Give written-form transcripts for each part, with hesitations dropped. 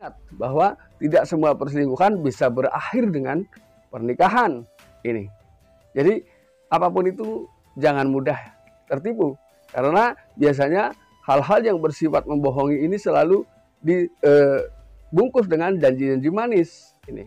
Ingat bahwa tidak semua perselingkuhan bisa berakhir dengan pernikahan ini. Jadi apapun itu jangan mudah tertipu, karena biasanya hal-hal yang bersifat membohongi ini selalu dibungkus dengan janji-janji manis ini.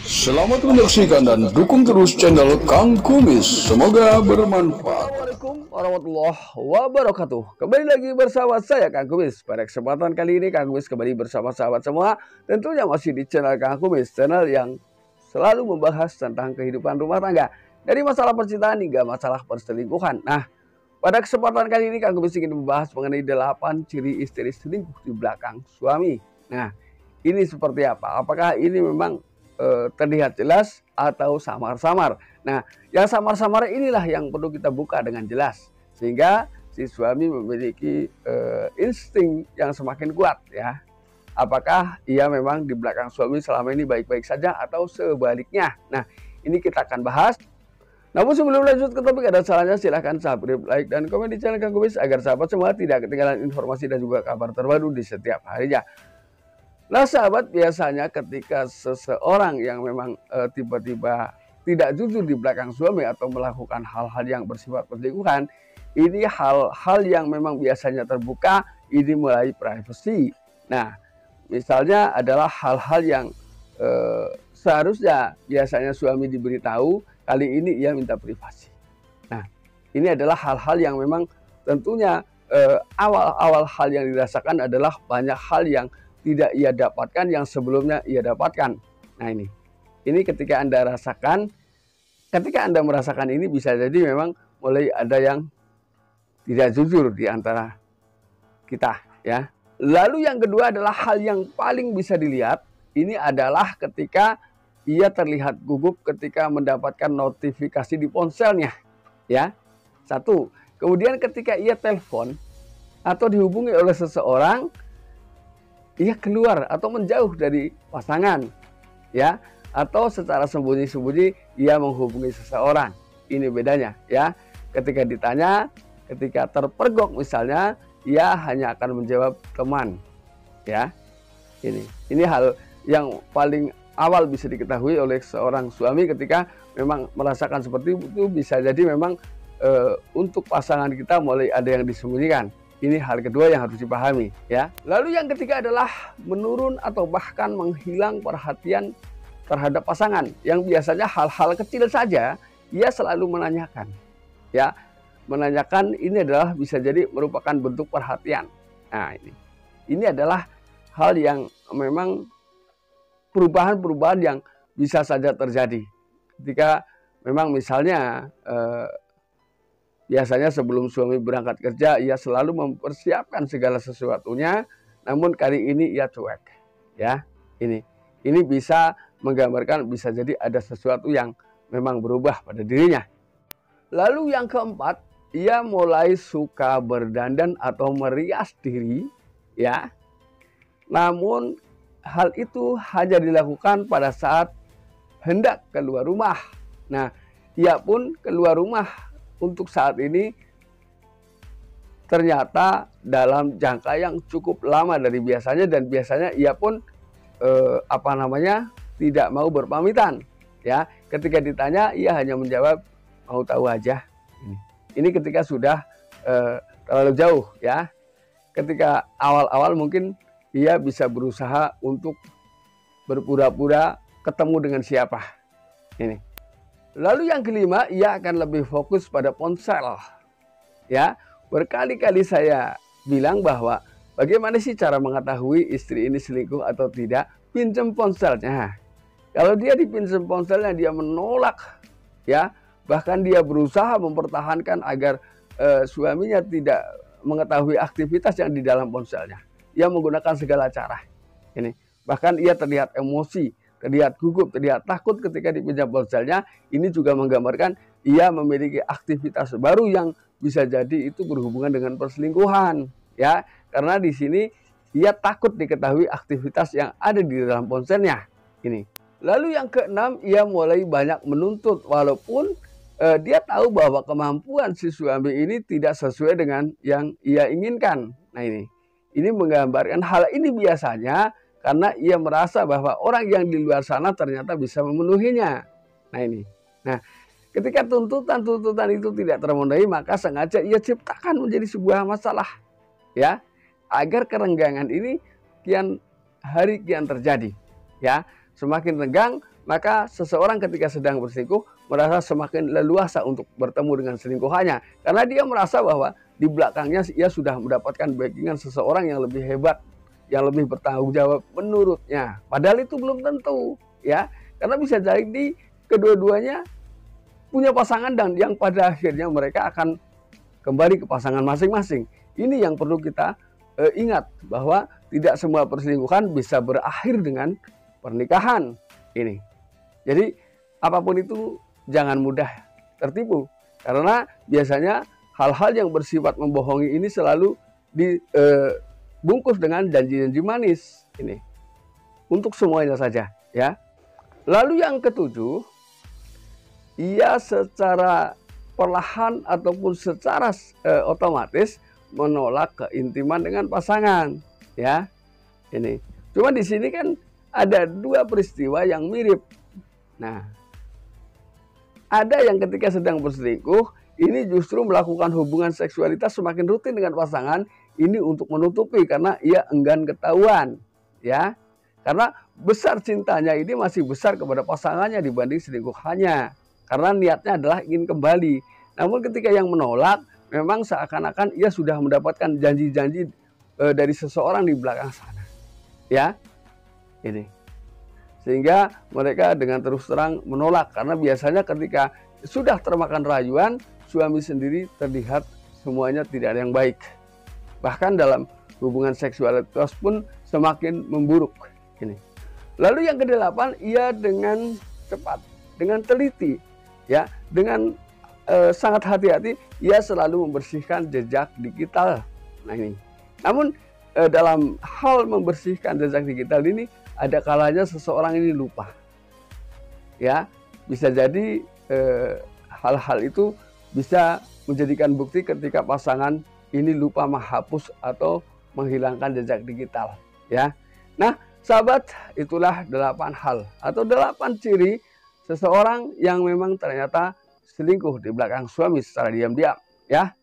Selamat menyaksikan dan dukung terus channel Kang Kumis. Semoga bermanfaat. Assalamualaikum warahmatullahi wabarakatuh. Kembali lagi bersama saya Kang Kumis. Pada kesempatan kali ini Kang Kumis kembali bersama sahabat semua. Tentunya masih di channel Kang Kumis, channel yang selalu membahas tentang kehidupan rumah tangga, dari masalah percintaan hingga masalah perselingkuhan. Nah, pada kesempatan kali ini Kang Kumis ingin membahas mengenai 8 ciri istri selingkuh di belakang suami. Nah, ini seperti apa? Apakah ini memang terlihat jelas atau samar-samar? Nah, yang samar-samar inilah yang perlu kita buka dengan jelas, sehingga si suami memiliki insting yang semakin kuat ya. Apakah ia memang di belakang suami selama ini baik-baik saja atau sebaliknya? Nah, ini kita akan bahas. Namun sebelum lanjut ke topik, ada salahnya silahkan subscribe, like, dan komen di channel Kang Kumis agar sahabat semua tidak ketinggalan informasi dan juga kabar terbaru di setiap harinya. Nah sahabat, biasanya ketika seseorang yang memang tiba-tiba tidak jujur di belakang suami atau melakukan hal-hal yang bersifat perselingkuhan, ini hal-hal yang memang biasanya terbuka, ini mulai privasi. Nah, misalnya adalah hal-hal yang seharusnya biasanya suami diberitahu, kali ini ia minta privasi. Nah, ini adalah hal-hal yang memang tentunya awal-awal hal yang dirasakan adalah banyak hal yang tidak ia dapatkan yang sebelumnya ia dapatkan. Nah ini ketika Anda rasakan, ketika Anda merasakan ini, bisa jadi memang mulai ada yang tidak jujur di antara kita ya. Lalu yang kedua adalah hal yang paling bisa dilihat, ini adalah ketika ia terlihat gugup ketika mendapatkan notifikasi di ponselnya ya. Satu, kemudian ketika ia telepon atau dihubungi oleh seseorang, ia keluar atau menjauh dari pasangan ya, atau secara sembunyi-sembunyi ia menghubungi seseorang. Ini bedanya ya. Ketika ditanya, ketika terpergok misalnya, ia hanya akan menjawab teman ya. Ini hal yang paling awal bisa diketahui oleh seorang suami ketika memang merasakan seperti itu. Bisa jadi memang untuk pasangan kita mulai ada yang disembunyikan. Ini hal kedua yang harus dipahami ya. Lalu yang ketiga adalah menurun atau bahkan menghilang perhatian terhadap pasangan, yang biasanya hal-hal kecil saja ia selalu menanyakan ya. Menanyakan ini adalah bisa jadi merupakan bentuk perhatian. Nah ini adalah hal yang memang perubahan-perubahan yang bisa saja terjadi ketika memang misalnya biasanya sebelum suami berangkat kerja, ia selalu mempersiapkan segala sesuatunya, namun kali ini ia cuek ya. Ini bisa menggambarkan bisa jadi ada sesuatu yang memang berubah pada dirinya. Lalu yang keempat, ia mulai suka berdandan atau merias diri ya. Namun hal itu hanya dilakukan pada saat hendak keluar rumah. Nah, ia pun keluar rumah untuk saat ini ternyata dalam jangka yang cukup lama dari biasanya, dan biasanya ia pun tidak mau berpamitan ya. Ketika ditanya ia hanya menjawab mau tahu aja. Ini ketika sudah terlalu jauh ya. Ketika awal-awal mungkin ia bisa berusaha untuk berpura-pura ketemu dengan siapa ini. Lalu yang kelima, ia akan lebih fokus pada ponsel ya. Berkali-kali saya bilang bahwa bagaimana sih cara mengetahui istri ini selingkuh atau tidak? Pinjam ponselnya. Kalau dia dipinjam ponselnya dia menolak ya, bahkan dia berusaha mempertahankan agar suaminya tidak mengetahui aktivitas yang di dalam ponselnya. Ia menggunakan segala cara ini. Bahkan ia terlihat emosi, terlihat gugup, terlihat takut ketika dipinjam ponselnya. Ini juga menggambarkan ia memiliki aktivitas baru yang bisa jadi itu berhubungan dengan perselingkuhan ya. Karena di sini ia takut diketahui aktivitas yang ada di dalam ponselnya ini. Lalu yang keenam, ia mulai banyak menuntut walaupun dia tahu bahwa kemampuan si suami ini tidak sesuai dengan yang ia inginkan. Nah ini menggambarkan hal ini biasanya karena ia merasa bahwa orang yang di luar sana ternyata bisa memenuhinya. Nah ini. Nah, ketika tuntutan-tuntutan itu tidak terpenuhi, maka sengaja ia ciptakan menjadi sebuah masalah, ya, agar kerenggangan ini kian hari kian terjadi, ya. Semakin renggang, maka seseorang ketika sedang berselingkuh merasa semakin leluasa untuk bertemu dengan selingkuhannya, karena dia merasa bahwa di belakangnya ia sudah mendapatkan backingan seseorang yang lebih hebat, yang lebih bertanggung jawab menurutnya. Padahal itu belum tentu, ya, karena bisa jadi kedua-duanya punya pasangan dan yang pada akhirnya mereka akan kembali ke pasangan masing-masing. Ini yang perlu kita ingat, bahwa tidak semua perselingkuhan bisa berakhir dengan pernikahan ini. Jadi apapun itu jangan mudah tertipu, karena biasanya hal-hal yang bersifat membohongi ini selalu dibungkus dengan janji-janji manis ini untuk semuanya saja, ya. Lalu yang ketujuh, ia secara perlahan ataupun secara otomatis menolak keintiman dengan pasangan, ya. Ini. Cuma di sini kan ada dua peristiwa yang mirip. Nah, ada yang ketika sedang berselingkuh, ini justru melakukan hubungan seksualitas semakin rutin dengan pasangan ini untuk menutupi karena ia enggan ketahuan, ya. Karena besar cintanya ini masih besar kepada pasangannya dibanding selingkuhannya. Karena niatnya adalah ingin kembali. Namun ketika yang menolak, memang seakan-akan ia sudah mendapatkan janji-janji dari seseorang di belakang sana, ya. Ini. Sehingga mereka dengan terus terang menolak, karena biasanya ketika sudah termakan rayuan, suami sendiri terlihat semuanya tidak ada yang baik. Bahkan dalam hubungan seksualitas pun semakin memburuk. Ini. Lalu yang kedelapan, ia dengan cepat, dengan teliti, ya, dengan sangat hati-hati, ia selalu membersihkan jejak digital. Nah ini. Namun dalam hal membersihkan jejak digital ini, ada kalanya seseorang ini lupa, ya. Bisa jadi hal-hal itu bisa menjadikan bukti ketika pasangan ini lupa menghapus atau menghilangkan jejak digital, ya. Nah, sahabat, itulah 8 hal atau 8 ciri seseorang yang memang ternyata selingkuh di belakang suami secara diam-diam, ya.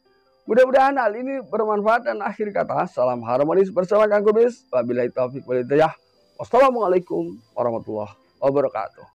Mudah-mudahan hal ini bermanfaat, dan akhir kata, salam harmonis bersama Kang Kumis. Wabillahi taufiq wal hidayah. Wassalamualaikum warahmatullahi wabarakatuh.